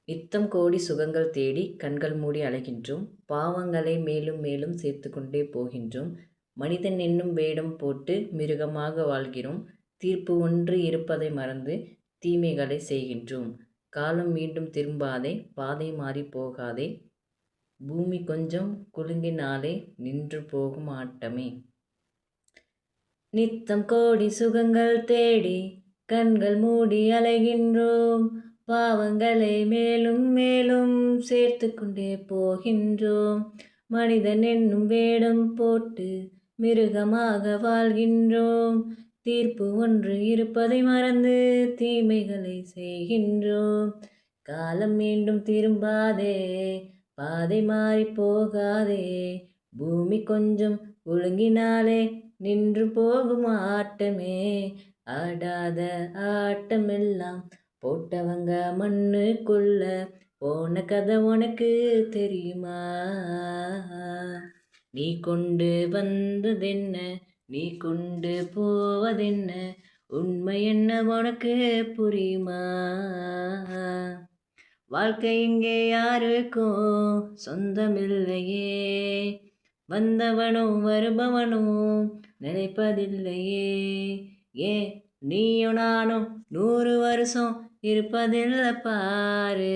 நித்தம் கோடி சுகங்கள் தேடி கண்கள் மூடி அலைகின்றோம். பாவங்களை மேலும் மேலும் சேர்த்து கொண்டே போகின்றோம். மனிதன் என்னும் வேடம் போட்டு மிருகமாக வாழ்கிறோம். தீர்ப்பு ஒன்று இருப்பதை மறந்து தீமைகளை செய்கின்றோம். காலம் மீண்டும் திரும்பாதே, பாதை மாறி போகாதே. பூமி கொஞ்சம் குலுங்கினாலே நின்று போகும் ஆட்டமே. நித்தம் கோடி சுகங்கள் தேடி கண்கள் மூடி அலைகின்றோம். பாவங்களை மேலும் மேலும் சேர்த்து கொண்டே போகின்றோம். மனிதன் என்னும் வேடம் போட்டு மிருகமாக வாழ்கின்றோம். தீர்ப்பு ஒன்று இருப்பதை மறந்து தீமைகளை செய்கின்றோம். காலம் மீண்டும் திரும்பாதே, பாதை மாறி போகாதே. பூமி கொஞ்சம் ஒழுங்கினாலே நின்று போகும் ஆட்டமே. ஆடாத ஆட்டமெல்லாம் போட்டவங்க மண்ணுக்குள்ள போன கதை உனக்கு தெரியுமா? நீ கொண்டு வந்ததென்ன, நீ கொண்டு போவதென்ன, உண்மை என்ன உனக்கு புரியுமா? வாழ்க்கை இங்கே யாருக்கும் சொந்தமில்லையே. வந்தவனும் வருபவனும் நினைப்பதில்லையே. ஏன் நீயும் நானும் 100 வருஷம் இருப்பதில்லை பாரு.